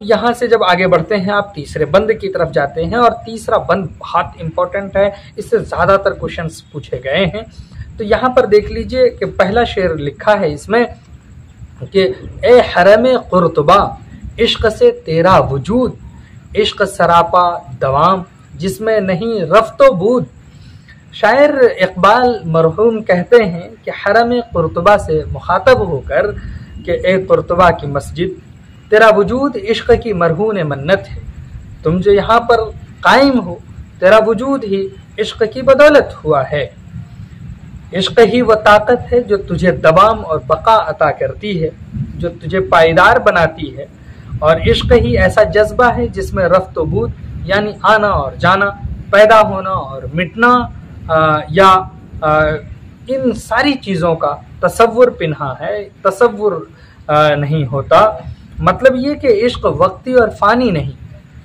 यहाँ से जब आगे बढ़ते हैं आप तीसरे बंद की तरफ जाते हैं, और तीसरा बंद बहुत इंपॉर्टेंट है, इससे ज़्यादातर क्वेश्चंस पूछे गए हैं। तो यहाँ पर देख लीजिए कि पहला शेर लिखा है इसमें कि ए हरम कुर्तबा इश्क से तेरा वजूद, इश्क सरापा दवाम जिसमें नहीं रफ्तो बूद। शायर इकबाल मरहूम कहते हैं कि हरम कुर्तबा से मुखातब होकर कि ए कुर्तबा की मस्जिद, तेरा वजूद इश्क की मरहून मन्नत है। तुम जो यहाँ पर कायम हो, तेरा वजूद ही इश्क की बदौलत हुआ है। इश्क ही वो ताकत है जो तुझे दवाम और बका अता करती है, जो तुझे पायदार बनाती है। और इश्क ही ऐसा जज्बा है जिसमें रफ्त बूद यानी आना और जाना, पैदा होना और मिटना, इन सारी चीज़ों का तसव्वुर पिन्हा है, तसव्वुर नहीं होता। मतलब ये कि इश्क वक्ती और फ़ानी नहीं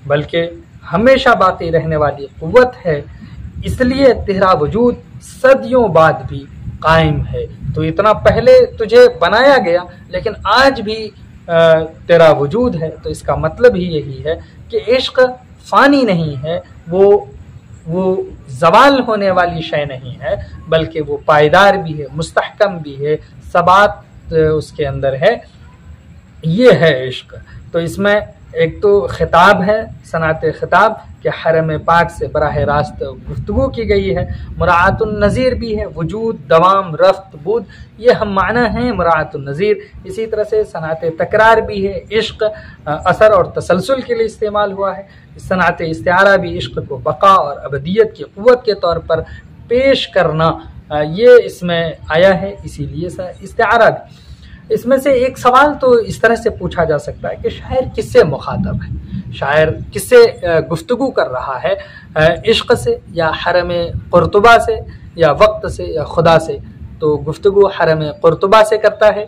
बल्कि हमेशा बाकी रहने वाली क़ुव्वत है, इसलिए तेरा वजूद सदियों बाद भी कायम है। तो इतना पहले तुझे बनाया गया लेकिन आज भी तेरा वजूद है। तो इसका मतलब ही यही है कि इश्क फ़ानी नहीं है, वो ज़वाल होने वाली शय नहीं है, बल्कि वो पायदार भी है, मुस्तहकम भी है, सबात उसके अंदर है। ये है इश्क। तो इसमें एक तो खिताब है, सनात खिताब के हरम पाक से बराह रास्त गुफ्तगू की गई है। मुराअतुन नज़ीर भी है, वजूद दवाम रफ्त बूद, ये हम माना है मुराअतुन नज़ीर। इसी तरह से सनात तकरार भी है, इश्क असर और तसलसल के लिए इस्तेमाल हुआ है। सनात इस्तिआरा भी इश्क को बका और अबदियत की क़ुव्वत के तौर पर पेश करना, ये इसमें आया है, इसीलिए इस्तिआरा भी। इसमें से एक सवाल तो इस तरह से पूछा जा सकता है कि शायर किससे मुखातब है, शायर किससे गुफ्तगू कर रहा है, इश्क से या हरम कुर्तबा से या वक्त से या खुदा से। तो गुफ्तगू हरम कुर्तबा से करता है।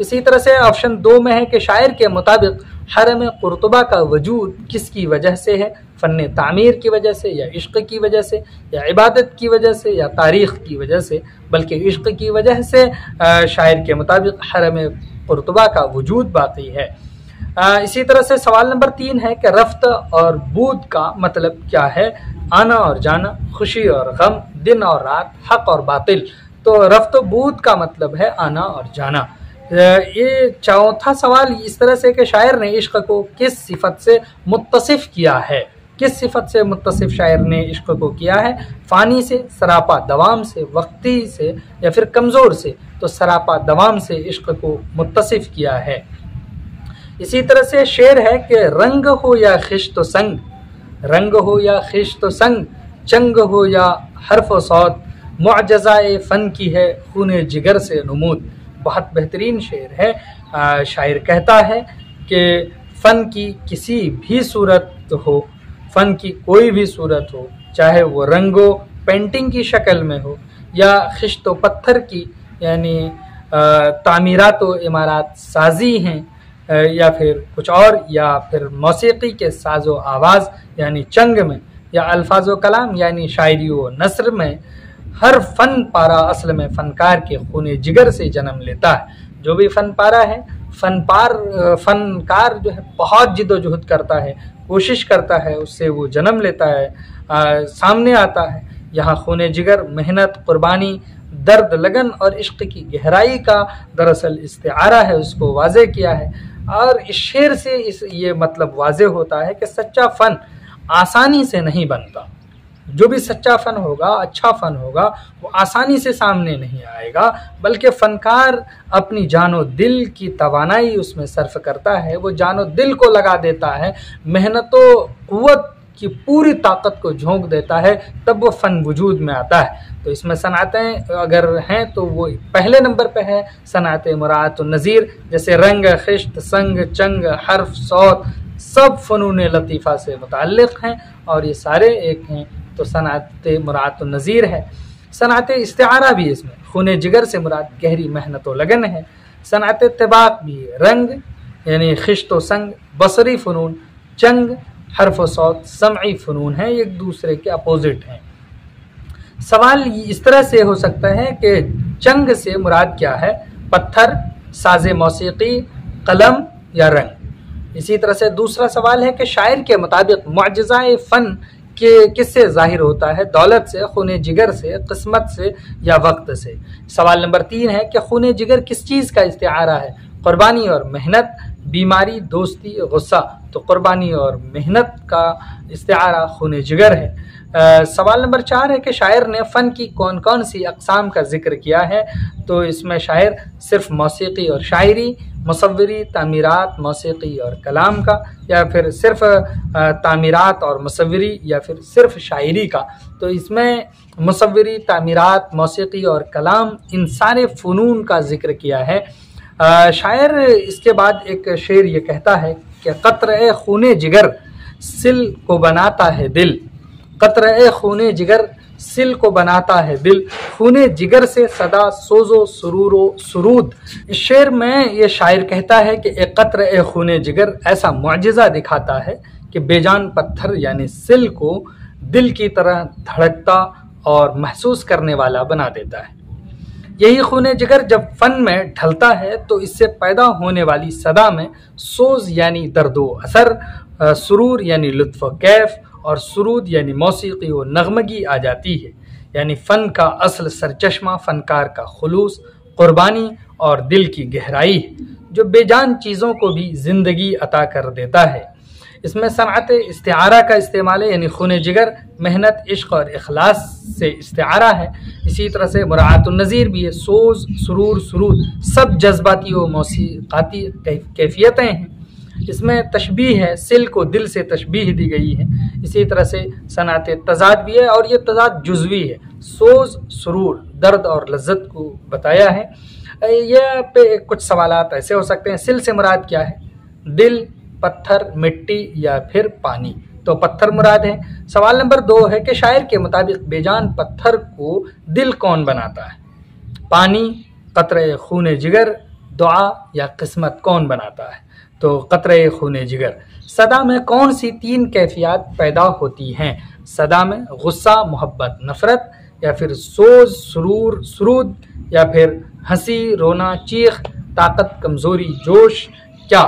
इसी तरह से ऑप्शन 2 में है कि शायर के मुताबिक हरम कुर्तबा का वजूद किसकी वजह से है, फ़न तामीर की वजह से या इश्क की वजह से या इबादत की वजह से या तारीख़ की वजह से, बल्कि इश्क की वजह से शायर के मुताबिक हरम कुर्तबा का वजूद बाकी है। इसी तरह से सवाल नंबर 3 है कि रफ्त और बूद का मतलब क्या है, आना और जाना, खुशी और गम, दिन और रात, हक और बातिल। तो रफ्त बूद का मतलब है आना और जाना। ये चौथा सवाल इस तरह से कि शायर ने इश्क को किस सिफत से मुत्तसिफ किया है, किस सिफत से मुत्तसिफ शायर ने इश्क को किया है, फ़ानी से, सरापा दवाम से, वक्ती से या फिर कमज़ोर से। तो सरापा दवाम से इश्क को मुत्तसिफ किया है। इसी तरह से शेर है कि रंग हो या खिश्त संग, रंग हो या खिश्त संग, चंग हो या हर्फ व सौत, मुअजज़ाए फ़न की है खूने जिगर से नमूद। बहुत बेहतरीन शेर है। शायर कहता है कि फ़न की किसी भी सूरत हो, फ़न की कोई भी सूरत हो, चाहे वो रंगो पेंटिंग की शक्ल में हो या खिश्त पत्थर की यानी तामीरात व इमारात साजी हैं, या फिर कुछ और, या फिर मौसीकी के साज़ो आवाज़ यानी चंग में, या अल्फाज़ो कलाम यानी शायरी व नस्र में, हर फ़न पारा असल में फ़नकार के खूने जिगर से जन्म लेता है। जो भी फ़न पारा है, फ़नकार जो है बहुत जिद्दोजहद करता है, कोशिश करता है, उससे वो जन्म लेता है, सामने आता है। यहाँ खूने जिगर, मेहनत, कुर्बानी, दर्द, लगन और इश्क की गहराई का दरअसल इस्तिआरा है, उसको वाज़े किया है। और इस शेर से ये मतलब वाज़े होता है कि सच्चा फ़न आसानी से नहीं बनता। जो भी सच्चा फ़न होगा, अच्छा फ़न होगा, वो आसानी से सामने नहीं आएगा, बल्कि फ़नकार अपनी जानो दिल की तवानाई उसमें सर्फ करता है, वो जानो दिल को लगा देता है, मेहनतो क़ुव्वत की पूरी ताकत को झोंक देता है, तब वो फ़न वजूद में आता है। तो इसमें सनातें अगर हैं तो वो पहले नंबर पे है सनात मुराअतुन नज़ीर, जैसे रंग, खिश्त, संग, चंग, हर्फ, सौत, सब फ़नून लतीफ़ा से मुताल्लिक़ हैं और ये सारे एक हैं। तो सनात मुराअतुन नज़ीर है। सनात इस्तिआरा भी इसमें खूने जिगर से मुराद गहरी मेहनत व लगन है। सनात तिबाक भी रंग यानी खिश्त व संग, बसरी फ़नून, चंग, हर्फ व सौत, समई फ़नून हैं, एक दूसरे के अपोजिट हैं। सवाल इस तरह से हो सकता है कि चंग से मुराद क्या है, पत्थर, साज़े मौसीकी, कलम या रंग। इसी तरह से दूसरा सवाल है कि शायर के मुताबिक मुअजिज़ाए फ़न के किससे जाहिर होता है, दौलत से, खून जिगर से, किस्मत से या वक्त से। सवाल नंबर 3 है कि खून जिगर किस चीज़ का इस्तिआरा है, कुर्बानी और मेहनत, बीमारी, दोस्ती, गुस्सा। तो कुर्बानी और मेहनत का इस्तिआरा खून जिगर है। सवाल नंबर 4 है कि शायर ने फ़न की कौन कौन सी अक़साम का जिक्र किया है। तो इसमें शायर सिर्फ मौसीकी और शायरी, मुसव्विरी, तामीरात, मौसीकी और कलाम का, या फिर सिर्फ तामीरात और मुसव्विरी, या फिर सिर्फ शायरी का। तो इसमें मुसव्विरी, तामीरात, मौसीकी और कलाम, इन सारे फ़नून का जिक्र किया है। शायर इसके बाद एक शेर ये कहता है कि क़त्रे खूने जिगर सिल को बनाता है दिल, क़त्रे खूने जिगर सिल को बनाता है दिल, खूने जिगर से सदा सोजो सुरूरो सुरूद। इस शेर में ये शायर कहता है कि एक क़त्रे खूने जिगर ऐसा मुअजिज़ा दिखाता है कि बेजान पत्थर यानी सिल को दिल की तरह धड़कता और महसूस करने वाला बना देता है। यही खूने जिगर जब फ़न में ढलता है तो इससे पैदा होने वाली सदा में सोज यानी दर्दो असर, सुरूर यानी लुत्फ़ व कैफ, और सुरूद यानी मौसीकी व नगमगी आ जाती है। यानी फ़न का असल सरचश्मा फ़नकार का खुलूस, कुर्बानी और दिल की गहराई है, जो बेजान चीज़ों को भी ज़िंदगी अता कर देता है। इसमें सनअत इस्तिआरा का इस्तेमाल है, यानी खून जिगर, मेहनत, इश्क और इखलास से इस्तिआरा है। इसी तरह से मुराअतुन नज़ीर भी है, सोज, सुरूर, सुरूद सब जज्बाती व मौसीक़ाती कैफियतें हैं। इसमें तशबीह है, सिल को दिल से तशबीह दी गई है। इसी तरह से सनअत तज़ाद भी है, और ये तज़ाद जुज़वी है, सोज, सुरूर, दर्द और लज्जत को बताया है। यह पे कुछ सवालात ऐसे हो सकते हैं, सिल से मुराद क्या है, दिल, पत्थर, मिट्टी या फिर पानी। तो पत्थर मुराद है। सवाल नंबर 2 है कि शायर के मुताबिक बेजान पत्थर को दिल कौन बनाता है, पानी, क़त्रे खून जिगर, दुआ या किस्मत कौन बनाता है। तो क़त्रे खून जिगर। सदा में कौन सी 3 कैफियत पैदा होती हैं, सदा में गुस्सा, मोहब्बत, नफ़रत, या फिर सोज, सुरूर, सुरूद, या फिर हंसी, रोना, चीख, ताकत, कमज़ोरी, जोश, क्या।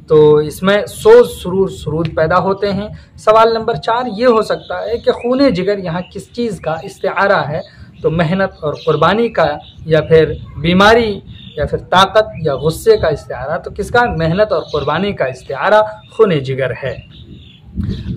तो इसमें सोज, सुरूर, सुरूद पैदा होते हैं। सवाल नंबर 4 ये हो सकता है कि खून जिगर यहाँ किस चीज़ का इस्तिआरा है, तो मेहनत और कुर्बानी का, या फिर बीमारी, या फिर ताकत या गुस्से का इस्तिआरा। तो किसका, मेहनत और कुर्बानी का इस्तिआरा खून जिगर है।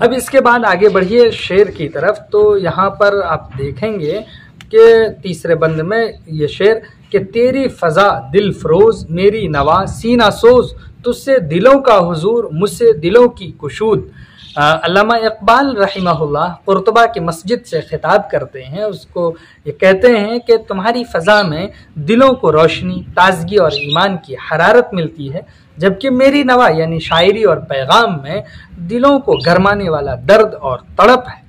अब इसके बाद आगे बढ़िए शेर की तरफ। तो यहाँ पर आप देखेंगे कि तीसरे बंद में ये शेर कि तेरी फ़ज़ा दिल फ़रोज़, मेरी नवा सीना सोज़, तुझसे दिलों का हुजूर, मुझसे दिलों की कुशूद। अल्लामा इक़बाल रहिमहुल्लाह कुर्तुबा की मस्जिद से खिताब करते हैं, उसको ये कहते हैं कि तुम्हारी फ़ज़ा में दिलों को रोशनी, ताज़गी और ईमान की हरारत मिलती है, जबकि मेरी नवा यानी शायरी और पैगाम में दिलों को गरमाने वाला दर्द और तड़प है।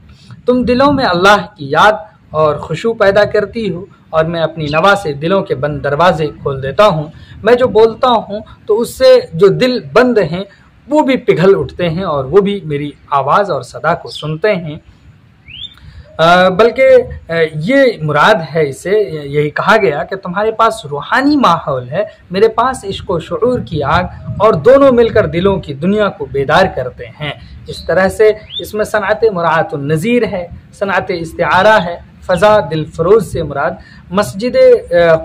तुम दिलों में अल्लाह की याद और खुशू पैदा करती हो, और मैं अपनी नवा से दिलों के बंद दरवाजे खोल देता हूँ। मैं जो बोलता हूँ तो उससे जो दिल बंद हैं वो भी पिघल उठते हैं, और वो भी मेरी आवाज़ और सदा को सुनते हैं। बल्कि ये मुराद है, इसे यही कहा गया कि तुम्हारे पास रूहानी माहौल है, मेरे पास इश्क व शऊर की आग, और दोनों मिलकर दिलों की दुनिया को बेदार करते हैं। इस तरह से इसमें सनअत मुराअतुन नज़ीर है, सनअत इस्तिआरा है। फ़ज़ा दिल फ़रोज़ से मुराद मस्जिद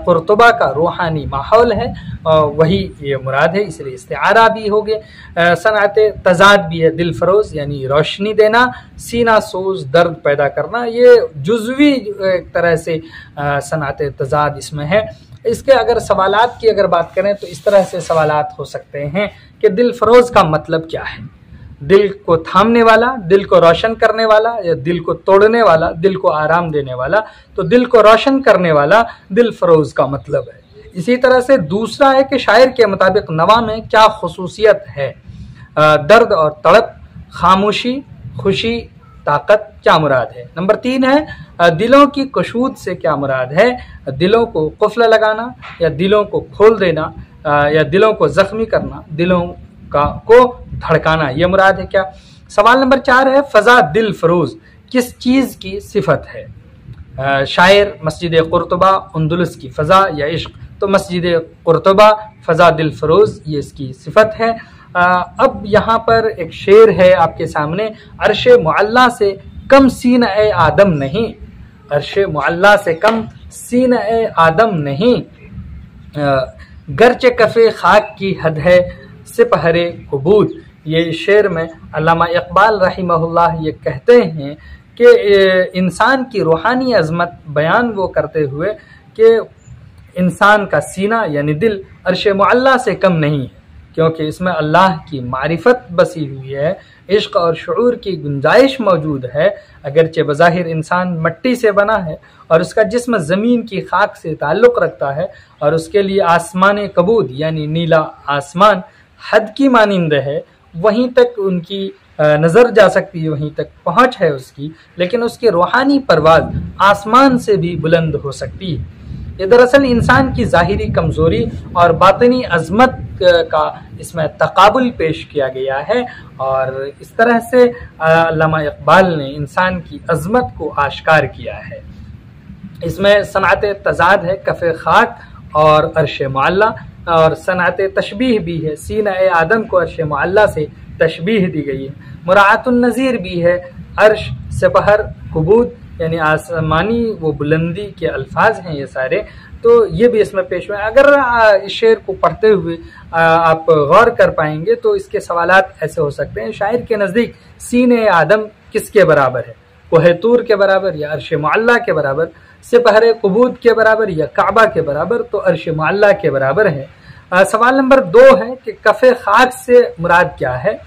कुर्तुबा का रूहानी माहौल है, वही ये मुराद है, इसलिए इस्तिआरा भी हो गए। सनअत तज़ाद भी है, दिल फ़रोज़ यानी रोशनी देना, सीना सोज दर्द पैदा करना, ये जुज़वी एक तरह से सनअत तज़ाद इसमें है। इसके अगर सवालात की अगर बात करें तो इस तरह से सवालात हो सकते हैं कि दिल फ़रोज़ का मतलब क्या है, दिल को थामने वाला, दिल को रोशन करने वाला, या दिल को तोड़ने वाला, दिल को आराम देने वाला। तो दिल को रोशन करने वाला दिल फ़रोज़ का मतलब है। इसी तरह से दूसरा है कि शायर के मुताबिक नवा में क्या खुसूसियत है, दर्द और तड़प, खामोशी, खुशी, ताकत क्या मुराद है। नंबर 3 है दिलों की कशूद से क्या मुराद है, दिलों को कुफ्ल लगाना, या दिलों को खोल देना, या दिलों को ज़ख्मी करना, दिलों को धड़काना, ये मुराद है क्या। सवाल नंबर 4 है फ़ज़ा दिल फ़रोज़ किस चीज़ की सिफत है, शायर, मस्जिद कुर्तुबा, अंदलुस की फ़ज़ा या इश्क। तो मस्जिद कुर्तुबा, फ़ज़ा दिल फ़रोज़ ये इसकी सिफत है। अब यहाँ पर एक शेर है आपके सामने, अर्शे मुअल्ला से कम सीन-ए आदम नहीं, अर्शे मुअल्ला से कम सीन-ए आदम नहीं, गर्चे कफ़े खाक की हद है सिपहरे कुबूद। ये शेर में अल्लामा इकबाल रहिमहुल्लाह ये कहते हैं कि इंसान की रूहानी अज़मत बयान वो करते हुए कि इंसान का सीना यानी दिल अर्श मुअल्ला से कम नहीं है, क्योंकि इसमें अल्लाह की मारिफत बसी हुई है, इश्क और शऊर की गुंजाइश मौजूद है। अगरचे बज़ाहिर इंसान मट्टी से बना है और उसका जिस्म ज़मीन की खाक से ताल्लुक़ रखता है और उसके लिए आसमान कबूद यानी नीला आसमान हद की मानिंद है, वहीं तक उनकी नज़र जा सकती है, वहीं तक पहुँच है उसकी, लेकिन उसकी रूहानी परवाज़ आसमान से भी बुलंद हो सकती है। ये दरअसल इंसान की ज़ाहिरी कमज़ोरी और बातिनी अज़मत का इसमें तकाबुल पेश किया गया है और इस तरह से अल्लामा इकबाल ने इंसान की अज़मत को आश्कार किया है। इसमें सनात तज़ाद है, कफ़े खाक और अर्श मुअल्ला, और सनात तशबीह भी है, सीना-ए आदम को अर्श मुअल्ला से तशबीह दी गई है। मुराअतुन नज़ीर भी है, अर्श सिपहर कुबूद यानी आसमानी वो बुलंदी के अल्फाज हैं ये सारे, तो ये भी इसमें पेश हुए। अगर इस शेर को पढ़ते हुए आप गौर कर पाएंगे तो इसके सवालात ऐसे हो सकते हैं, शायर के नज़दीक सीने आदम किसके बराबर है, कोहे तूर के बराबर या अर्श मुअल्ला के बराबर, सिपहरे कुबूद के बराबर या काबा के बराबर, तो अर्श मुअल्ला के बराबर है। सवाल नंबर 2 है कि कफ़े खाक से मुराद क्या है,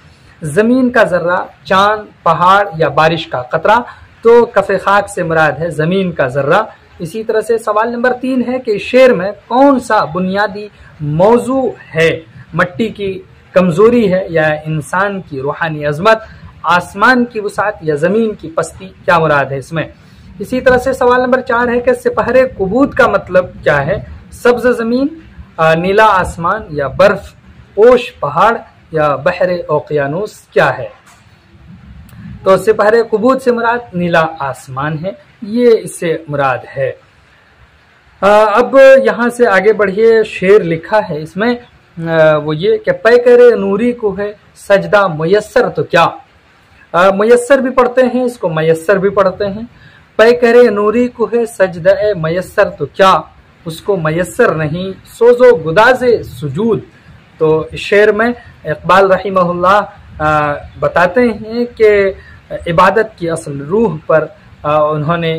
ज़मीन का ज़र्रा, चांद, पहाड़ या बारिश का कतरा, तो कफ़े खाक से मुराद है ज़मीन का ज़र्रा। इसी तरह से सवाल नंबर 3 है कि शेर में कौन सा बुनियादी मौजू है, मट्टी की कमज़ोरी है या इंसान की रूहानी अज़मत, आसमान की वसात या ज़मीन की पस्ती, क्या मुराद है इसमें। इसी तरह से सवाल नंबर 4 है कि सिपहरे कुबूद का मतलब क्या है, सब्ज़ ज़मीन, नीला आसमान या बर्फ पोश पहाड़ या बहरे ओक़ियानूस क्या है। तो सिपहरे कुबूद से मुराद नीला आसमान है, ये इससे मुराद है। अब यहाँ से आगे बढ़िए, शेर लिखा है इसमें वो ये कि पैकरे नूरी को है सजदा मुयस्सर तो क्या, मुयस्सर भी पढ़ते हैं इसको, मयस्सर भी पढ़ते हैं। पैकरे नूरी को है सजदा मयस्सर तो क्या, उसको मयस्सर नहीं सोजो गुदाज़े सुजूद। तो इस शेर में इकबाल रहिमहुल्लाह बताते हैं कि इबादत की असल रूह पर उन्होंने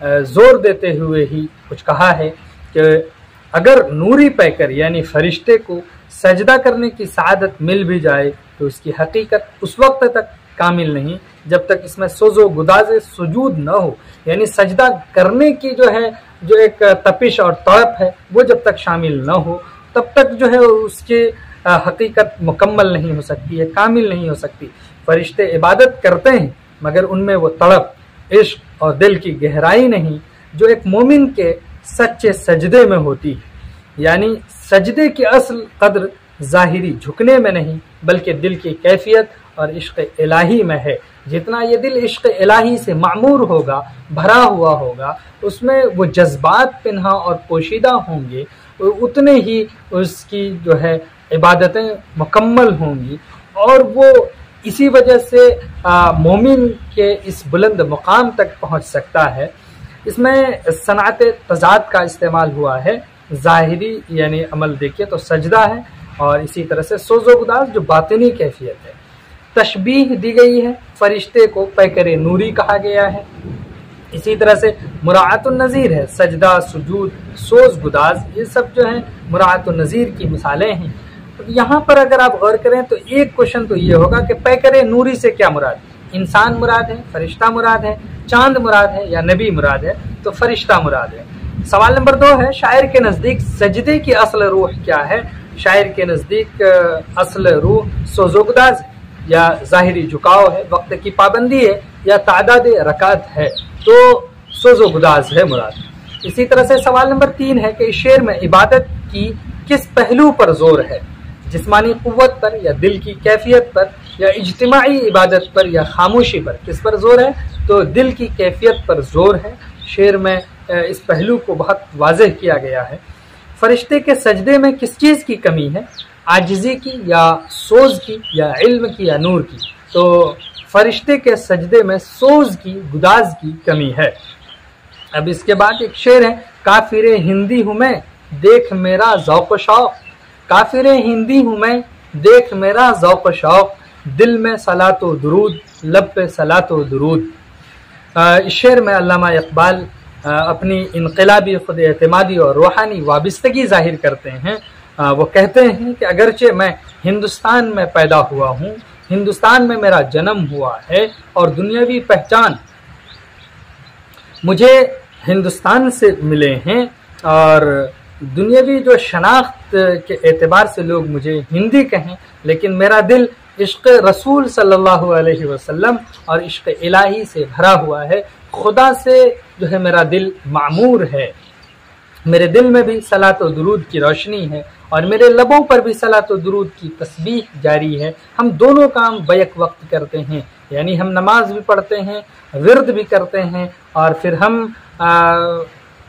जोर देते हुए ही कुछ कहा है कि अगर नूरी पैकर यानी फरिश्ते को सजदा करने की सआदत मिल भी जाए तो इसकी हकीकत उस वक्त तक कामिल नहीं जब तक इसमें सोजो गुदाज़े सुजूद न हो, यानी सजदा करने की जो है जो एक तपिश और तड़प है वो जब तक शामिल न हो तब तक जो है उसकी हकीकत मुकम्मल नहीं हो सकती है, कामिल नहीं हो सकती। फरिश्ते इबादत करते हैं मगर उनमें वो तड़प, इश्क और दिल की गहराई नहीं जो एक मोमिन के सच्चे सजदे में होती है। यानी सजदे की असल कद्र ज़ाहिरी झुकने में नहीं बल्कि दिल की कैफियत और इश्क इलाही में है। जितना ये दिल इश्क इलाही से मामूर होगा, भरा हुआ होगा, उसमें वो जज्बात पिन्हा और पोशीदा होंगे, उतने ही उसकी जो है इबादतें मुकम्मल होंगी और वो इसी वजह से मोमिन के इस बुलंद मुकाम तक पहुंच सकता है। इसमें सनात तज़ाद का इस्तेमाल हुआ है, ज़ाहिरी यानी अमल देखिए तो सजदा है और इसी तरह से सोज़ो गुदाज़ जो बातिनी कैफियत है। तशबीह दी गई है, फरिश्ते को पैकरे नूरी कहा गया है। इसी तरह से मुराअतुन नज़ीर है, सजदा, सुजूद, सोज़ गुदाज़, ये सब जो है मुराअतुन नज़ीर की मिसालें हैं। तो यहाँ पर अगर आप गौर करें तो एक क्वेश्चन तो ये होगा कि पैकरे नूरी से क्या मुराद, इंसान मुराद है, फरिश्ता मुराद है, चांद मुराद है या नबी मुराद है, तो फरिश्ता मुराद है। सवाल नंबर 2 है, शायर के नज़दीक सजदे की असल रूह क्या है। शायर के नज़दीक असल रूह सोज़ो गुदाज़ या ज़ाहिरी झुकाव है, वक्त की पाबंदी है या तादाद रकात है, तो सोज़ो गुदाज़ है मुराद। इसी तरह से सवाल नंबर 3 है कि इस शेर में इबादत की किस पहलू पर जोर है, जिस्मानी कुव्वत पर या दिल की कैफियत पर या इज्तिमाई इबादत पर या खामोशी पर, किस पर जोर है, तो दिल की कैफियत पर जोर है। शेर में इस पहलू को बहुत वाज़ेह किया गया है। फरिश्ते के सजदे में किस चीज़ की कमी है, आजिज़ी की या सोज़ की या इल्म की या नूर की, तो फरिश्ते के सजदे में सोज़ की, गुदाज की कमी है। अब इसके बाद एक शेर है, काफिर हिंदी हूँ मैं देख मेरा ज़ौक़ शौक़, काफिर हिंदी हूँ मैं देख मेरा ज़ौक़ शौक़, दिल में सलातो दुरूद लब पे सलातो दुरूद। इस शेर में अल्लामा इक़बाल अपनी इनक़लाबी खुद एतमादी और रूहानी वाबस्तगी ज़ाहिर करते हैं। वो कहते हैं कि अगरचे मैं हिंदुस्तान में पैदा हुआ हूँ, हिंदुस्तान में मेरा जन्म हुआ है और दुनियावी पहचान मुझे हिंदुस्तान से मिले हैं, और दुनियावी जो शनाख्त के एतबार से लोग मुझे हिंदी कहें, लेकिन मेरा दिल इश्क़ रसूल सल्लल्लाहु अलैहि वसल्लम और इश्क़ इलाही से भरा हुआ है। खुदा से जो है मेरा दिल मामूर है, मेरे दिल में भी सलात व दुरूद की रोशनी है और मेरे लबों पर भी सलात व दुरूद की तस्बीह जारी है। हम दोनों काम बैक वक्त करते हैं, यानी हम नमाज भी पढ़ते हैं, विर्द भी करते हैं, और फिर हम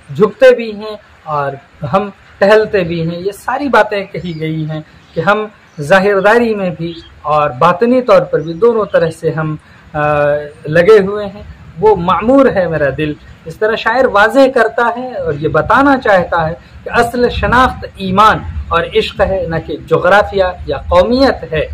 झुकते भी हैं और हम टहलते भी हैं। ये सारी बातें कही गई हैं कि हम ज़ाहिरदारी में भी और बातनी तौर पर भी दोनों तरह से हम लगे हुए हैं। वो मामूर है मेरा दिल। इस तरह शायर वाज़ेह करता है और ये बताना चाहता है कि असल शनाख्त ईमान और इश्क है, न कि जोग्राफिया या कौमियत है।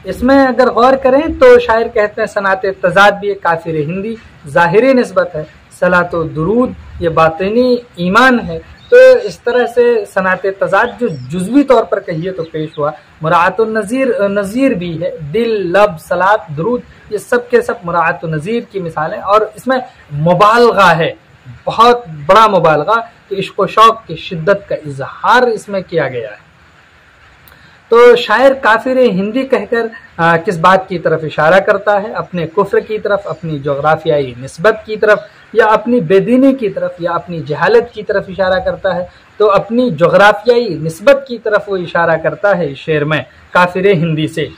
इसमें अगर गौर करें तो शायर कहते हैं सनात तज़ाद भी काफिर हिंदी ज़ाहिरी निस्बत है, सलातो दुरूद ये बातिनी ईमान है। तो इस तरह से सनात तज़ाद जो जुज़वी तौर पर कहिए तो पेश हुआ। मुराअतुन नज़ीर भी है, दिल, लब, सलात, दुरूद, ये सब के सब मुराअतुन नज़ीर की मिसाल है। और इसमें मुबालगा है, बहुत बड़ा मुबालगा, कि इश्क़ व शौक़ की शिद्दत का इजहार इसमें किया गया है। तो शायर काफिर हिंदी कहकर किस बात की तरफ इशारा करता है? अपने कुफ्र की तरफ, अपनी जोग्राफियाई निस्बत की तरफ, या अपनी बेदीनी की तरफ, या अपनी जहालत की तरफ इशारा करता है? तो अपनी जोग्राफियाई निस्बत की तरफ वो इशारा करता है इस शेर में काफिर हिंदी से।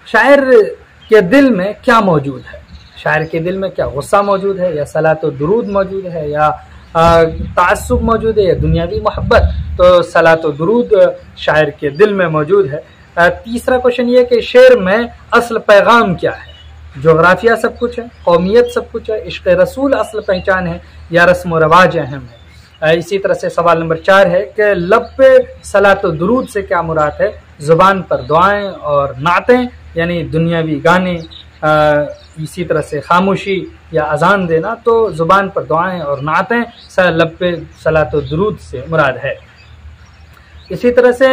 शायर के दिल में क्या मौजूद है? शायर के दिल में क्या गुस्सा मौजूद है, या सलात व दुरूद मौजूद है, या तासुब मौजूद है, या दुनियावी मोहब्बत? तो सलात व दुरूद शायर के दिल में मौजूद है। तीसरा क्वेश्चन ये कि शेर में असल पैगाम क्या है? जोग्राफिया सब कुछ है, कौमियत सब कुछ है, इश्क़ रसूल असल पहचान है, या रस्म व रवाज अहम है? इसी तरह से सवाल नंबर 4 है कि लब पे सलात व दुरूद से क्या मुराद है? ज़ुबान पर दुआएं और नातें, यानी दुनियावी गाने, इसी तरह से खामोशी या अजान देना। तो ज़ुबान पर दुआएं और नातें लब पे सलात व दुरूद से मुराद है। इसी तरह से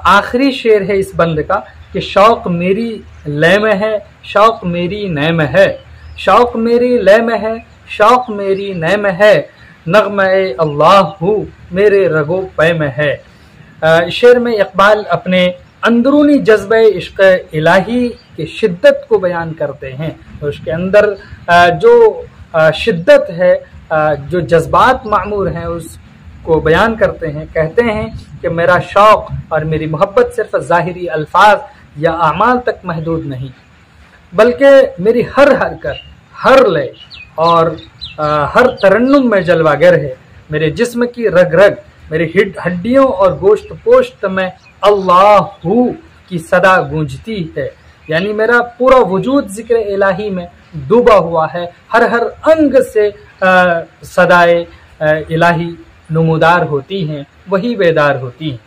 आखिरी शेर है इस बंद का कि शौक़ मेरी लय में है, शौक़ मेरी नय में है, शौक़ मेरी लय में है, शौक़ मेरी नय में है, नग़्मे अल्लाहू मेरे रगो पै में है। शेर में इक़बाल अपने अंदरूनी जज्बे इश्क़ इलाही की शिद्दत को बयान करते हैं। तो उसके अंदर जो शिद्दत है, जो जज्बात मामूर हैं, उसको बयान करते हैं। कहते हैं कि मेरा शौक़ और मेरी मोहब्बत सिर्फ ज़ाहिरी अल्फाज या अमाल तक महदूद नहीं, बल्कि मेरी हर हरकत, हर लय और हर तरन्नुम में जलवागर है। मेरे जिस्म की रग रग, मेरी हड्डियों और गोश्त पोश्त में अल्लाहू की सदा गूंजती है। यानी मेरा पूरा वजूद जिक्र इलाही में डूबा हुआ है, हर हर अंग से सदाए इलाही नमूदार होती हैं, वही बेदार होती हैं।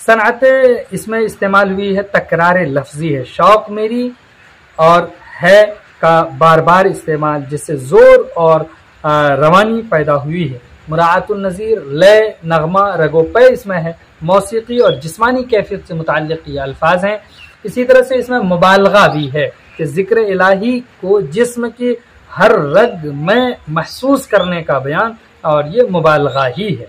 सनअत इसमें इस्तेमाल हुई है तकरार लफ्जी है। शौक़ मेरी और है का बार बार इस्तेमाल, जिससे ज़ोर और रवानी पैदा हुई है। मुराअतुन नज़ीर, लय, नगमा, रगोपे इसमें है। मौसीकी और जिस्मानी कैफियत से मुताल्लिक़ ये अल्फाज हैं। इसी तरह से इसमें मुबालगा भी है कि ज़िक्र इलाही को जिस्म की हर रग में महसूस करने का बयान, और ये मुबालगा ही है।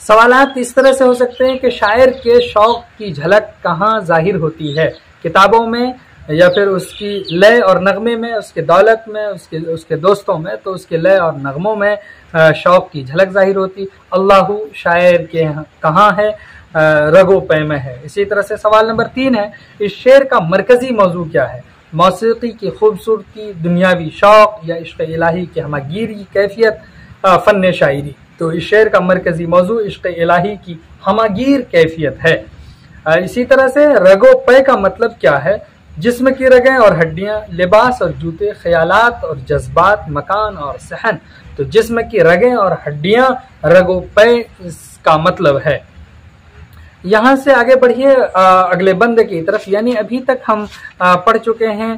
सवालात इस तरह से हो सकते हैं कि शायर के शौक़ की झलक कहाँ ज़ाहिर होती है? किताबों में, या फिर उसकी लय और नगमे में, उसके दौलत में, उसके दोस्तों में? तो उसके लय और नगमों में शौक़ की झलक ज़ाहिर होती। अल्लाहू शायर के कहाँ है? रगो पै में है। इसी तरह से सवाल नंबर 3 है, इस शेर का मरकज़ी मौजू क्या है? मौसीकी की खूबसूरती, दुनियावी शौक़, या इश्क़ इलाही की हमागीरी कैफियत, फ़न शायरी? तो इस शेर का मरकज़ी मौजू इश्क़ इलाही की हमागीर कैफियत है। इसी तरह से रगो-पय का मतलब क्या है? जिस्म की रगें और हड्डियां, लिबास और जूते, ख्यालात और जज्बात, मकान और सहन। तो जिस्म की रगें और हड्डियां रगो-पय का मतलब है। यहाँ से आगे बढ़िए अगले बंद की तरफ, यानी अभी तक हम पढ़ चुके हैं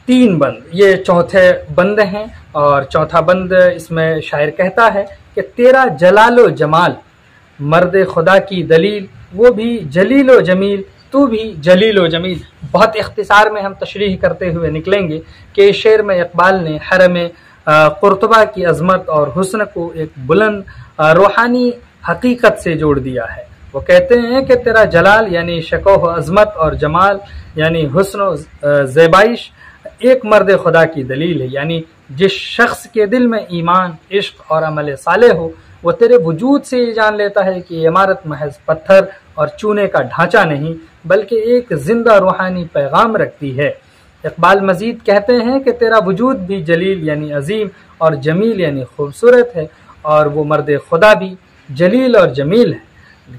3 बंद, ये चौथे बंद हैं। और चौथा बंद इसमें शायर कहता है कि तेरा जलालो जमाल मर्द खुदा की दलील, वो भी जलीलो जमील, तू भी जलीलो जमील। बहुत इख्तिसार में हम तशरीह करते हुए निकलेंगे कि शेर में इकबाल ने हरम कुर्तबा की अजमत और हुस्न को एक बुलंद रूहानी हकीकत से जोड़ दिया है। वो कहते हैं कि तेरा जलाल यानी शकोह अजमत और जमाल यानी हुस्न ज़ेबाइश एक मर्द खुदा की दलील है। यानी जिस शख्स के दिल में ईमान, इश्क और अमल साले हो, वो तेरे वजूद से ये जान लेता है कि इमारत महज पत्थर और चूने का ढांचा नहीं बल्कि एक जिंदा रूहानी पैगाम रखती है। इकबाल मजीद कहते हैं कि तेरा वजूद भी जलील यानी अजीम और जमील यानी खूबसूरत है, और वो मर्द खुदा भी जलील और जमील है,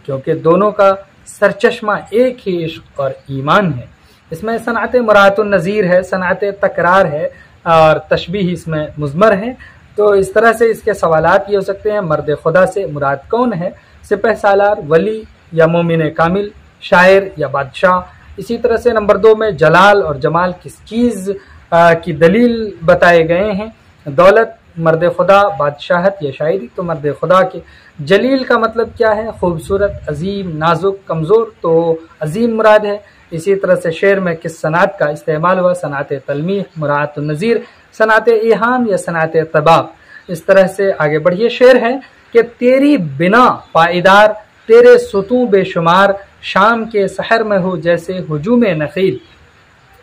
क्योंकि दोनों का सरचश्मा एक ही इश्क और ईमान है। इसमें सनात मुरातुन नज़ीर है, सनात तकरार है और तशबीह इसमें मुज़मर है। तो इस तरह से इसके सवालात ये हो सकते हैं, मर्द खुदा से मुराद कौन है? सिपह सालार, वली या मोमिन कामिल, शायर या बादशाह। इसी तरह से नंबर 2 में जलाल और जमाल किस चीज़ की दलील बताए गए हैं? दौलत, मर्द खुदा, बादशाहत या शायरी। तो मर्द खुदा के जलील का मतलब क्या है? खूबसूरत, अजीम, नाजुक, कमज़ोर। तो अजीम मुराद है। इसी तरह से शेर में किस सनात का इस्तेमाल हुआ? सनात तलमीह, मुरातुन नज़ीर, सनात इहाम या सनात तबाब। इस तरह से आगे बढ़िए। शेर है कि तेरी बिना पाईदार, तेरे सुतूं बेशुमार, शाम के सहर में हो जैसे हुजूम नखील।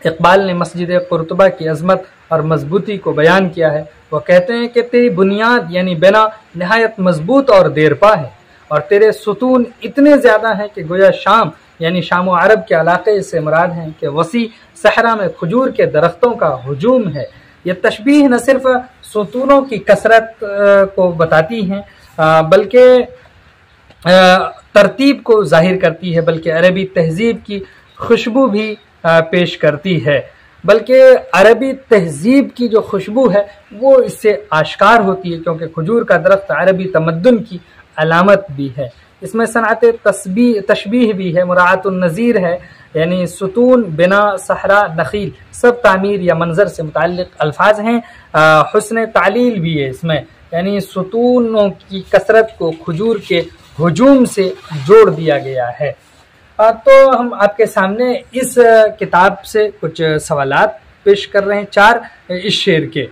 इकबाल ने मस्जिद कुर्तबा की अजमत और मजबूती को बयान किया है। वो कहते हैं कि तेरी बुनियाद यानी बिना नहायत मजबूत और देरपा है, और तेरे सुतून इतने ज़्यादा हैं कि गोया शाम यानी शाम व अरब के इलाके से मुराद हैं कि वसी सहरा में खजूर के दरख्तों का हुजूम है। ये तशबीह न सिर्फ सुतूनों की कसरत को बताती हैं बल्कि तरतीब को जाहिर करती है, बल्कि अरबी तहजीब की खुशबू भी पेश करती है। बल्कि अरबी तहजीब की जो खुशबू है वो इससे आश्कार होती है, क्योंकि खजूर का दरख्त अरबी तमद्दुन की अलामत भी है। इसमें सनात तशबीह भी है, मुरातुन नज़ीर है, यानी सुतून, बिना, सहरा, नखील सब तामीर या मंजर से मुताल्लिक अल्फाज हैं। हुस्न तालील भी है इसमें, यानी सुतूनों की कसरत को खजूर के हुजूम से जोड़ दिया गया है। तो हम आपके सामने इस किताब से कुछ सवालात पेश कर रहे हैं 4 इस शेर के।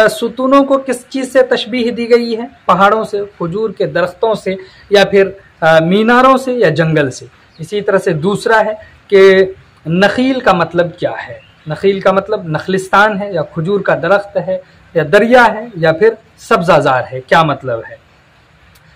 सुतूनों को किस चीज़ से तशबीह दी गई है? पहाड़ों से, खजूर के दरख्तों से, या फिर मीनारों से, या जंगल से। इसी तरह से दूसरा है कि नखील का मतलब क्या है? नखील का मतलब नखलिस्तान है, या खजूर का दरख्त है, या दरिया है, या फिर सब्जाजार है, क्या मतलब है?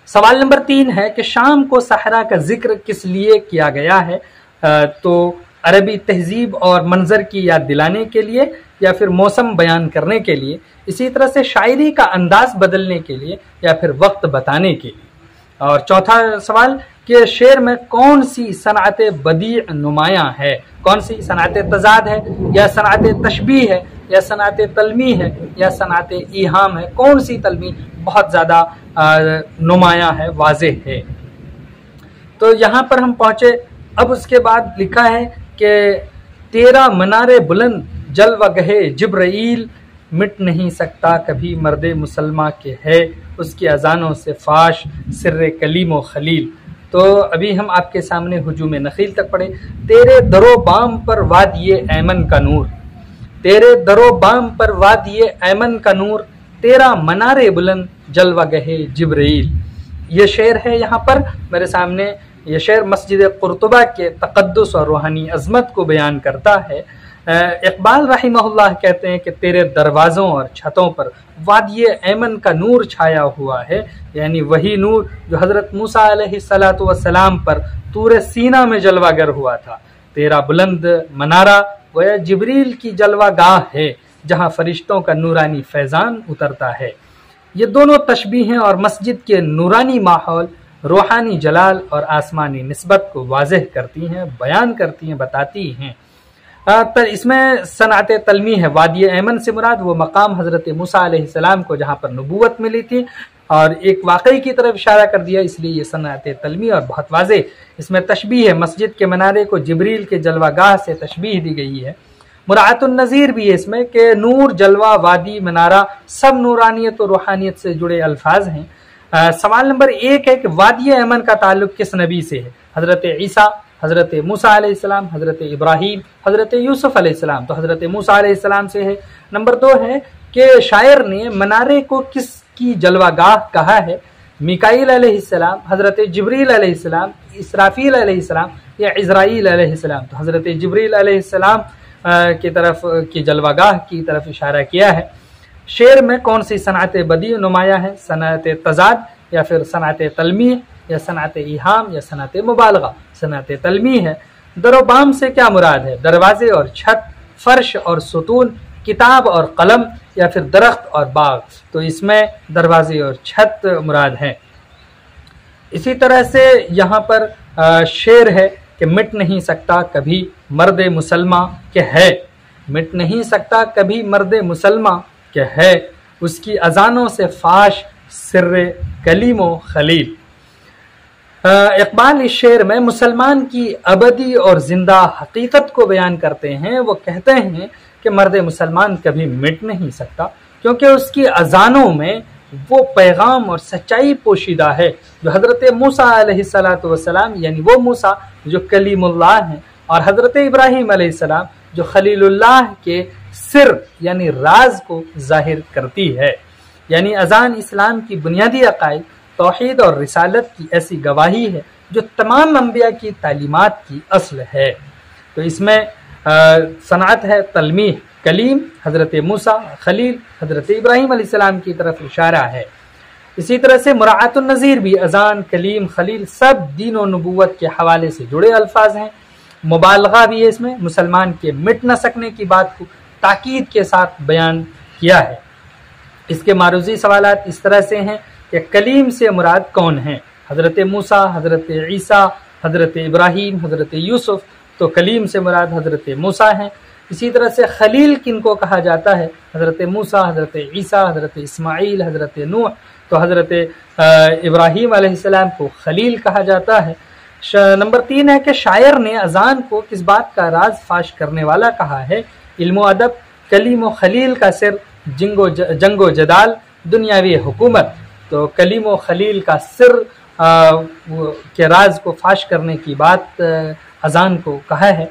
सवाल नंबर 3 है कि शाम को सहरा का जिक्र किस लिए किया गया है? तो अरबी तहजीब और मंजर की याद दिलाने के लिए, या फिर मौसम बयान करने के लिए, इसी तरह से शायरी का अंदाज बदलने के लिए, या फिर वक्त बताने के लिए। और चौथा सवाल कि शेर में कौन सी सनात बदी नुमायां है? कौन सी सनात तजाद है, या सनात तशबीह है, या सनात तलमी है, या सनात ईहाम है? कौन सी तलमी बहुत ज़्यादा नुमायां है, वाज़ेह है? तो यहाँ पर हम पहुँचे। अब उसके बाद लिखा है कि तेरा मनारे बुलंद जलवा गहे जिब्राईल, मिट नहीं सकता कभी मर्द मुसलमा के है, उसकी अजानों से फाश सिर्रे कलीम व खलील। तो अभी हम आपके सामने हुजूम नखील तक पढ़े। तेरे दरो बाम पर वादिये ऐमन का नूर, तेरे दरो बाम पर वादिये ऐमन का नूर, तेरा मनारे बुलंद जलवा गहे जिब्राईल। ये शेर है यहाँ पर मेरे सामने। ये शेर मस्जिद कुर्तबा के तक़द्दुस और रूहानी अज़मत को बयान करता है। इकबाल रहिमहुल्लाह कहते हैं कि तेरे दरवाज़ों और छतों पर वादिये ऐमन का नूर छाया हुआ है, यानी वही नूर जो हज़रत मूसा अलैहिस्सलातु वस्सलाम पर तूरे सीना में जलवागर हुआ था। तेरा बुलंद मनारा गोया जिब्रील की जलवागाह है, जहाँ फरिश्तों का नूरानी फैज़ान उतरता है। ये दोनों तशबीहें और मस्जिद के नूरानी माहौल रूहानी जलाल और आसमानी निस्बत को वाज़ेह करती हैं, बयान करती हैं, बताती हैं। इसमें सनात तलमी है। वादी ऐमन से मुराद वो मकाम हज़रत मूसा अलैहिस्सलाम को जहाँ पर नबूवत मिली थी और एक वाक़ई की तरफ इशारा कर दिया, इसलिए ये सनात तलमी और बहुत वाज़ेह। इसमें तशबीह है, मस्जिद के मनारे को जिब्रील के जलवागाह से तशबीह दी गई है। मुराअतुन नज़ीर भी है इसमें कि नूर, जलवा, वादी, मनारा सब नूरानियत और रूहानियत से जुड़े अल्फाज हैं। सवाल नंबर 1 है कि वादी ऐमन का ताल्लुक किस नबी से है? हज़रत ईसा, हज़रत मूसा अलैहिस्सलाम, हज़रत इब्राहीम, हज़रत यूसुफ अलैहिस्सलाम। तो हज़रत मूसा अलैहिस्सलाम से है। नंबर 2 है कि शायर ने मनारे को किसकी जलवागाह कहा है? मिकाईल अलैहिस्सलाम, हज़रत जिब्रील अलैहिस्सलाम, इसराफील अलैहिस्सलाम या इज़राईल अलैहिस्सलाम। तो हज़रत जिब्रील अलैहिस्सलाम की तरफ की जलवागाह की तरफ इशारा किया है। शेर में कौन सी सनात बदी नुमाया है? सनात तजाद या फिर सनात तलमी या सनात इहाम या सनात मुबालगा? सनात तलमी है। दरोबाम से क्या मुराद है? दरवाजे और छत, फर्श और सुतून, किताब और कलम या फिर दरख्त और बाग? तो इसमें दरवाजे और छत मुराद है। इसी तरह से यहाँ पर शेर है कि मिट नहीं सकता कभी मर्द मुसलमा के है, मिट नहीं सकता कभी मर्द मुसलमा के है, उसकी अजानों से फाश सिर्रे कलीमो खलील। इकबाल इस शेर में मुसलमान की अबदी और जिंदा हकीकत को बयान करते हैं। वो कहते हैं कि मर्द मुसलमान कभी मिट नहीं सकता क्योंकि उसकी अजानों में वो पैगाम और सच्चाई पोशीदा है जो हज़रत मूसा अलैहिस्सलातु वस्सलाम यानी वो मूसा जो कलीमुल्लाह हैं और हज़रत इब्राहीम अलैहिस्सलाम जो खलीलुल्लाह के सिर यानी राज को जाहिर करती है। यानी अजान इस्लाम की बुनियादी अकायद, तौहीद और रिसालत की ऐसी गवाही है जो तमाम अंबिया की तालीमात की असल है। तो इसमें सनात है तलमीह, कलीम हज़रत मूसा, खलील हज़रत इब्राहीम अलैहिस्सलाम की तरफ इशारा है। इसी तरह से मुराअतुन नज़ीर भी अजान, कलीम, खलील सब दीन और नबूवत के हवाले से जुड़े अल्फाज हैं। मुबालगा भी है इसमें, मुसलमान के मिट न सकने की बात को ताकीद के साथ बयान किया है। इसके मारूजी सवालात इस तरह से हैं कि कलीम से मुराद कौन है? हज़रत मूसा, हज़रत ईसा, हज़रत इब्राहीम, हज़रत यूसुफ। तो कलीम से मुराद हज़रत मूसा हैं। इसी तरह से खलील किनको कहा जाता है? हज़रत मूसा, हज़रत ईसा, हज़रत इस्माईल, हज़रत नूह। तो हज़रत इब्राहीम अलैहिस्सलाम को खलील कहा जाता है। नंबर 3 है कि शायर ने अजान को किस बात का राज फाश करने वाला कहा है? इल्मो अदब, कलीम व खलील का सिर, जंगो जदाल, दुनियावी हुकूमत। तो कलीम व खलील का सिर के राज को फाश करने की बात अजान को कहा है।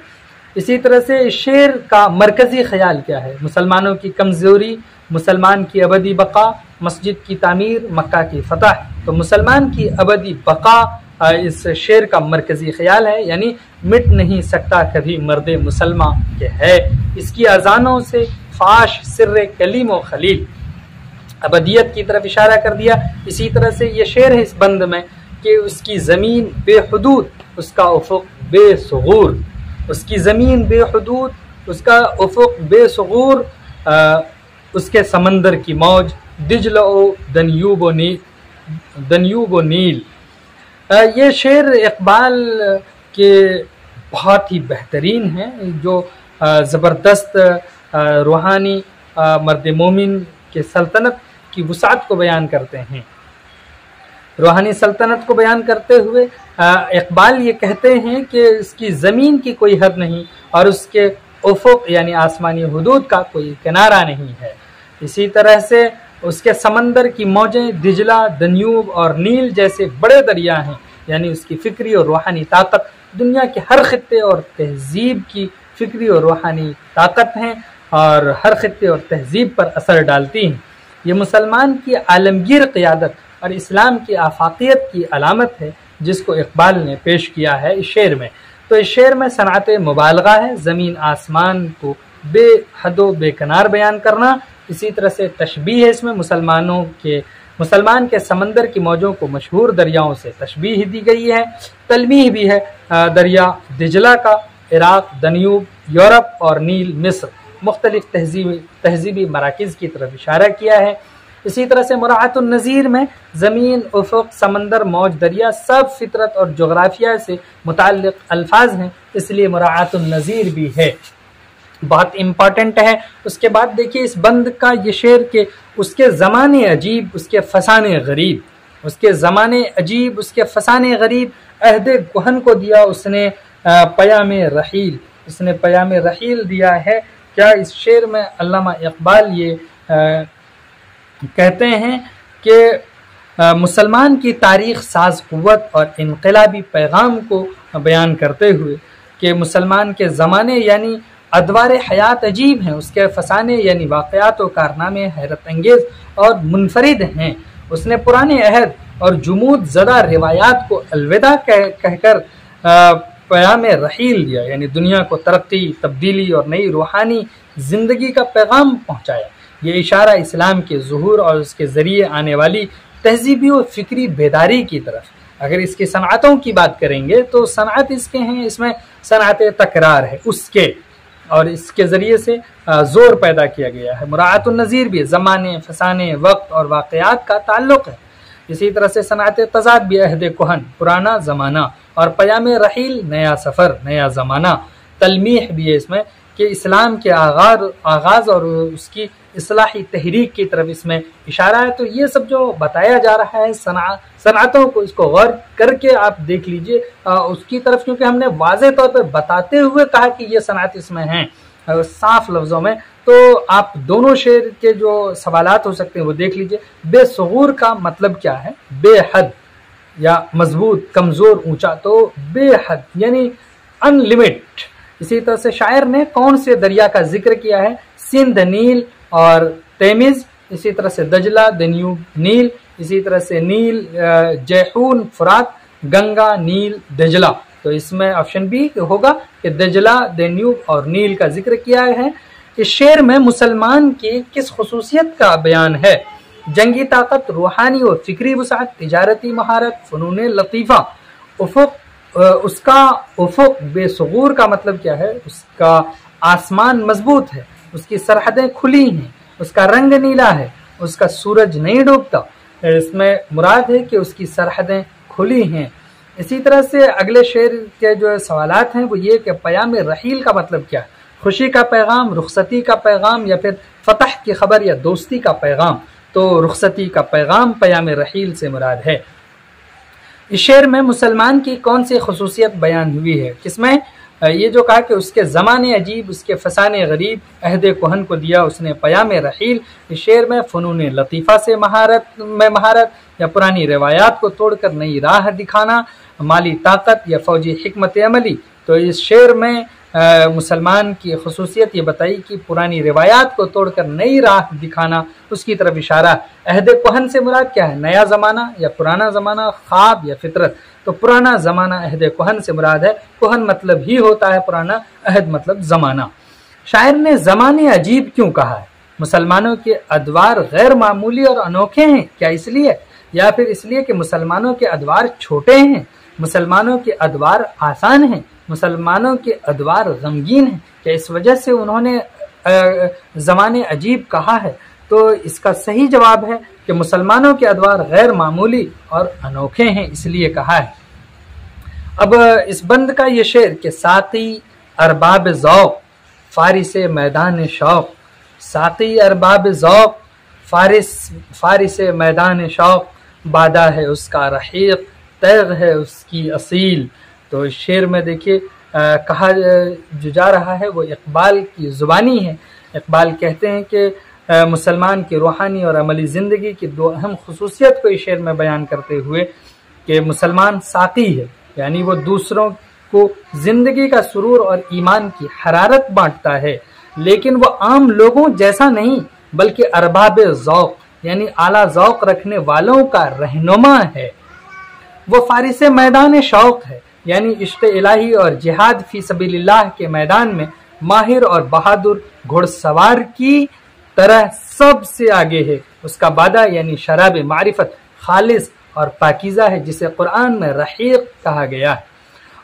इसी तरह से शेर का मरकजी ख्याल क्या है? मुसलमानों की कमज़ोरी, मुसलमान की अबदी बका, मस्जिद की तामीर, मक्का की फतह। तो मुसलमान की अबदी बका इस शेर का मरकजी ख्याल है, यानी मिट नहीं सकता कभी मर्द मुसलमा के है। इसकी अजानों से फाश सिर्रे कलीम व खलील, अबदियत की तरफ इशारा कर दिया। इसी तरह से ये शेर है इस बंद में कि उसकी ज़मीन बेहुदूद, उसका उफ़ुक़ बेसुगूर, उसकी ज़मीन बेहुदूद, उसका उफ़ुक़ बेसुगूर, उसके समंदर की मौज, दिजला ओ दन्यूब व नील। ये शेर इकबाल के बहुत ही बेहतरीन हैं जो ज़बरदस्त रूहानी मर्द मोमिन के सल्तनत की वसाअत को बयान करते हैं। रूहानी सल्तनत को बयान करते हुए इकबाल ये कहते हैं कि इसकी ज़मीन की कोई हद नहीं और उसके उफ़ुक़ यानी आसमानी हुदूद का कोई किनारा नहीं है। इसी तरह से उसके समंदर की मौजें दिजला, दन्यूब और नील जैसे बड़े दरिया हैं, यानी उसकी फ़िक्री और रूहानी ताकत दुनिया के हर खित्ते और तहजीब की फ़िक्री और रूहानी ताकत हैं और हर खित्ते और तहजीब पर असर डालती हैं। ये मुसलमान की आलमगीर क़ियादत और इस्लाम की आफाकियत की अलामत है जिसको इकबाल ने पेश किया है इस शेर में। तो इस शेर में सनात मुबालगा है, ज़मीन आसमान को बेहदो बेकनार बयान करना। इसी तरह से तशबीह है इसमें, मुसलमान के समंदर की मौजों को मशहूर दरियाओं से तशबीह दी गई है। तलमीह भी है, दरिया दिजला का इराक़, दन्यूब यूरोप और नील मिस्र, मुख्तलिफ तहजीबी मराकिज़ की तरफ इशारा किया है। इसी तरह से मुराअतुन नज़ीर में ज़मीन, उफ़ुक़, समंदर, मौज, दरिया सब फितरत और जोग्राफिया से मुताल्लिक़ अल्फाज हैं, इसलिए मुराअतुन नज़ीर भी है, बहुत इम्पॉर्टेंट है। उसके बाद देखिए इस बंद का ये शेर के उसके ज़माने अजीब, उसके फसाने गरीब, उसके ज़माने अजीब, उसके फसाने गरीब, अहद कुहन को दिया उसने पयाम रहील, उसने पयाम रहील दिया है। क्या इस शेर में अल्लामा इकबाल ये कहते हैं कि मुसलमान की तारीख़ साज क़ुव्वत और इनक़लाबी पैगाम को बयान करते हुए कि मुसलमान के ज़माने यानी अदवार हयात अजीब हैं, उसके फसाने यानी वाक़यात और कारनामे हैरत अंगेज़ और मुनफरिद हैं। उसने पुराने अहद और जुमूद ज़दा रिवायात को अलविदा कहकर पयाम रहील दिया, यानी दुनिया को तरक्की, तब्दीली और नई रूहानी ज़िंदगी का पैगाम पहुँचाया। ये इशारा इस्लाम के ज़ुहूर और उसके ज़रिए आने वाली तहज़ीबी और फ़िक्री बेदारी की तरफ। अगर इसकी सनअतों की बात करेंगे तो सनअत इसके हैं, इसमें सनअत तकरार है उसके, और इसके ज़रिए से ज़ोर पैदा किया गया है। मुराअतुन नज़ीर भी ज़माने, फसाने, वक्त और वाक़यात का ताल्लुक़ है। इसी तरह से सनअत तज़ाद भी अहद कुहन, पुराना ज़माना, और पयाम रहील, नया सफ़र, नया ज़माना। तलमीह भी है इसमें कि इस्लाम के आगाज़ और उसकी इस्लाही तहरीक की तरफ इसमें इशारा है। तो ये सब जो बताया जा रहा है सनअतों को, इसको गौर करके आप देख लीजिए उसकी तरफ, क्योंकि हमने वाज़े तौर पर बताते हुए कहा कि ये सनअत इसमें हैं साफ लफ्ज़ों में। तो आप दोनों शेर के जो सवालात हो सकते हैं वो देख लीजिए। बेसगूर का मतलब क्या है? बेहद या मजबूत, कमज़ोर, ऊंचा, तो बेहद यानी अनलिमिट। इसी तरह से शायर ने कौन से दरिया का जिक्र किया है? सिंध, नील और तेमिज। इसी तरह से दजला, दन्यूब, नील। इसी तरह से नील, जैहून, फुरात, गंगा, नील, दजला। तो इसमें ऑप्शन बी होगा कि दजला, दन्यूब और नील का जिक्र किया है। इस शेर में मुसलमान की किस खुसूसियत का बयान है? जंगी ताकत, रूहानी और फिक्री वसाअत, तिजारती महारत, फ़नून लतीफ़ा। उफ़ुक़, उसका उफ़ुक़ बेसगूर का मतलब क्या है? उसका आसमान मजबूत है, उसकी सरहदें खुली हैं, उसका रंग नीला है, उसका सूरज नहीं डूबता। इसमें मुराद है कि उसकी सरहदें खुली हैं। इसी तरह से अगले शेर के जो सवालात हैं वो ये कि पयाम रहील का मतलब क्या है? खुशी का पैगाम, रुखसती का पैगाम, या फिर फतह की खबर या दोस्ती का पैगाम? तो रुखसती का पैगाम पयाम रहील से मुराद है। इस शेर में मुसलमान की कौन सी खुसूसियत बयान हुई है? किसमें? ये जो कहा कि उसके ज़माने अजीब, उसके फसाने गरीब, अहद कुहन को दिया उसने पयाम रहील। इस शेर में फ़नून लतीफ़ा से महारत या पुरानी रिवायात को तोड़कर नई राह दिखाना, माली ताकत या फ़ौजी हिकमत अमली। तो इस शेर में मुसलमान की खुसूसियत ये बताई कि पुरानी रिवायात को तोड़कर नई राह दिखाना, उसकी तरफ इशारा। अहद कुहन से मुराद क्या है? नया ज़माना या पुराना ज़माना, ख्वाब या फितरत? तो पुराना ज़माना अहद कुहन से मुराद है। कुहन मतलब ही होता है पुराना, अहद मतलब ज़माना। शायर ने ज़माने अजीब क्यों कहा है? मुसलमानों के अदवार गैर मामूली और अनोखे हैं क्या इसलिए, या फिर इसलिए कि मुसलमानों के अदवार छोटे हैं, मुसलमानों के अदवार आसान हैं, मुसलमानों के अदवार गमगीन हैं? क्या इस वजह से उन्होंने ज़माने अजीब कहा है? तो इसका सही जवाब है कि मुसलमानों के अदवार गैर मामूली और अनोखे हैं, इसलिए कहा है। अब इस बंद का ये शेर कि साक़ी अरबाब ज़ौक़, फारिस मैदान शौक़। साक़ी अरबाब ज़ौक़, फारिस मैदान शौक़, बादा है उसका रहीक़, तैग़ है उसकी असील। तो इस शेर में देखिए कहा जो जा रहा है वो इकबाल की ज़ुबानी है। इकबाल कहते हैं कि मुसलमान की रूहानी और अमली ज़िंदगी की दो अहम खुसूसियत को इस शेर में बयान करते हुए कि मुसलमान साक़ी है, यानी वो दूसरों को ज़िंदगी का सुरूर और ईमान की हरारत बांटता है, लेकिन वो आम लोगों जैसा नहीं बल्कि अरबाब ज़ौक़ यानी आला ज़ौक़ रखने वालों का रहनुमा है। वो फारिस मैदान शौक़ है, यानी इश्क़ इलाही और जिहाद फ़ी सबीलिल्लाह के मैदान में माहिर और बहादुर घुड़सवार की तरह सबसे आगे है। उसका बादा यानी शराब मारिफत खालिस और पाकीज़ा है, जिसे कुरान में रहीक़ कहा गया है।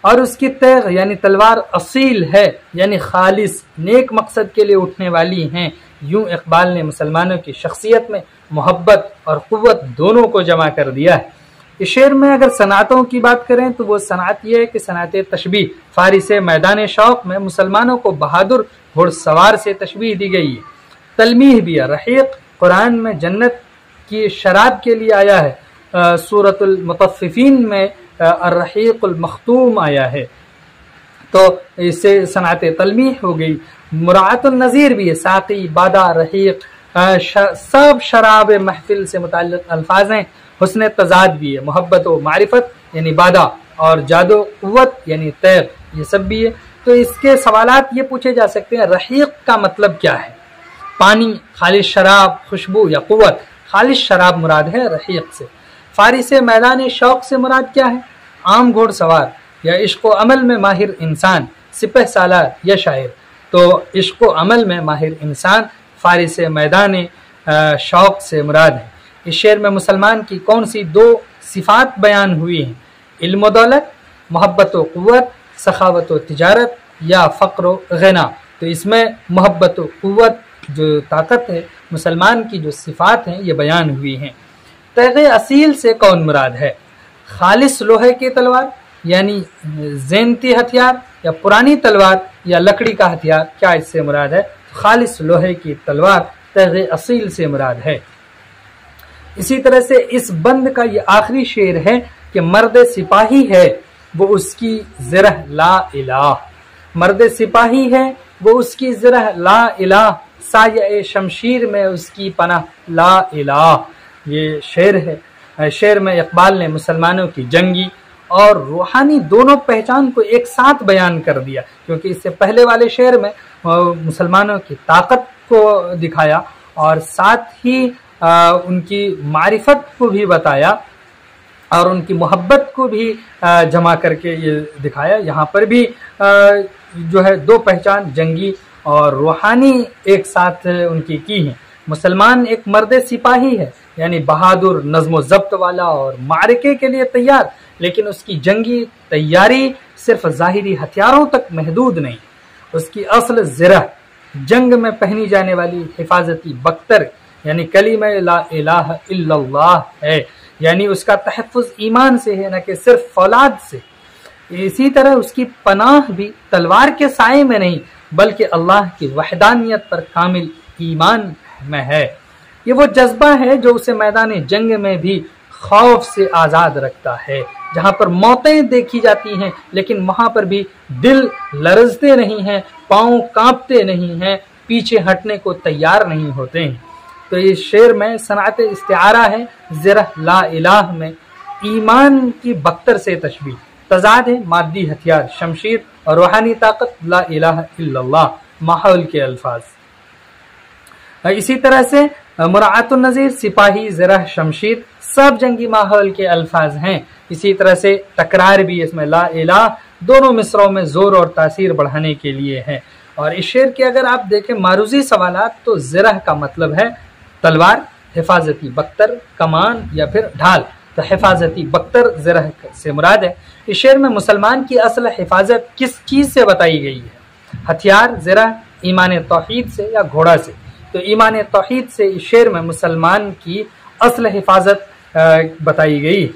और उसकी तेग यानी तलवार असील है, यानी खालिस नेक मकसद के लिए उठने वाली हैं। यूं इकबाल ने मुसलमानों की शख्सियत में मोहब्बत और क़ुव्वत दोनों को जमा कर दिया है। इस शेर में अगर सनातों की बात करें तो वो सनात ये है कि सनात तशबीह, फारिस मैदान शौक़ में मुसलमानों को बहादुर घुड़सवार से तशबीह दी गई है। तलमीह भी है, रहीक कुरान में जन्नत की शराब के लिए आया है। सूरतुल मुतफ़्फ़िफ़ीन में अर्रहीकुल मख्तूम आया है, तो इससे सनात तलमीह हो गई। मुराअतुन नज़ीर भी है, साक़ी, बादा, रहीक सब शराब महफिल से मुताल्लिक़ अल्फाज हैं। हुस्न तज़ाद भी है, मोहब्बत व मारिफत यानी बादा, और जादो क़ुव्वत यानी तैर, ये सब भी है। तो इसके सवालात ये पूछे जा सकते हैं, रहीक का मतलब क्या है? पानी, खालिश शराब, खुशबू या क़ुव्वत? खालिश शराब मुराद है रहीक से। फारिस मैदान शौक़ से मुराद क्या है? आम घोड़सवार या इश्क़ व अमल में माहिर इंसान, सिपह सालार या शायर। तो इश्क़ व अमल में माहिर इंसान फारिस मैदान शौक़ से मुराद है। इस शेर में मुसलमान की कौन सी दो सिफात बयान हुई हैं? इल्म व दौलत, मोहब्बत व क़ुव्वत, सखावत व तिजारत या फ़क्र व ग़िना। तो इसमें मोहब्बत व क़ुव्वत जो ताकत है, मुसलमान की जो सिफात हैं, ये बयान हुई हैं। तैग़े असील से कौन मुराद है? खालिस लोहे की तलवार यानी ज़ैनती हथियार, या पुरानी तलवार या लकड़ी का हथियार, क्या इससे मुराद है? खालिस लोहे की तलवार तैग़े असील से मुराद है। इसी तरह से इस बंद का ये आखिरी शेर है कि मर्द सिपाही है वो उसकी ज़रह ला इलाह, मर्द सिपाही है वो उसकी ज़रह ला इलाह, साये शमशीर में उसकी पनाह ला इलाह। ये शेर है। शेर में इकबाल ने मुसलमानों की जंगी और रूहानी दोनों पहचान को एक साथ बयान कर दिया, क्योंकि इससे पहले वाले शेर में मुसलमानों की ताकत को दिखाया और साथ ही उनकी मारिफत को भी बताया और उनकी मोहब्बत को भी जमा करके ये दिखाया। यहाँ पर भी जो है दो पहचान, जंगी और रूहानी, एक साथ उनकी की है। मुसलमान एक मर्द सिपाही है, यानी बहादुर, नज़्म ज़ब्त वाला और मारके के लिए तैयार, लेकिन उसकी जंगी तैयारी सिर्फ ज़ाहिरी हथियारों तक महदूद नहीं। उसकी असल ज़रह जंग में पहनी जाने वाली हिफाजती बख्तर यानी कलीमा ला इलाहा इल्लल्लाह है, यानी उसका तहफ़्फ़ुज़ ईमान से है, न कि सिर्फ फौलाद से। इसी तरह उसकी पनाह भी तलवार के साए में नहीं, बल्कि अल्लाह की वहदानियत पर कामिल ईमान में है। ये वो जज्बा है जो उसे मैदान जंग में भी खौफ से आज़ाद रखता है। जहाँ पर मौतें देखी जाती हैं, लेकिन वहाँ पर भी दिल लरजते नहीं हैं, पाँव कांपते नहीं हैं, पीछे हटने को तैयार नहीं होते हैं। तो इस शेर में सनात इस्तिआरा है, ज़रह ला इलाह में ईमान की बख्तर से तशबीह, तज़ाद है मादी हथियार शमशीर और रूहानी ताकत ला इलाहा इल्लल्लाह, माहौल के अल्फाज। इसी तरह से मुराअतुन नज़ीर, सिपाही, ज़रह, शमशीर सब जंगी माहौल के अल्फाज हैं। इसी तरह से तकरार भी इसमें ला इलाह दोनों मिसरों में ज़ोर और तासीर बढ़ाने के लिए है। और इस शेर के अगर आप देखें मारूजी सवालात, तो ज़रह का मतलब है तलवार, हिफाजती बख्तर कमान या फिर ढाल। तो हिफाजती बख्तर ज़रह से मुराद है। इस शेर में मुसलमान की असल हिफाजत किस चीज़ से बताई गई है? हथियार, ज़रह, ईमान तौहीद से या घोड़ा से? तो ईमान तौहीद से इस शेर में मुसलमान की असल हिफाजत बताई गई।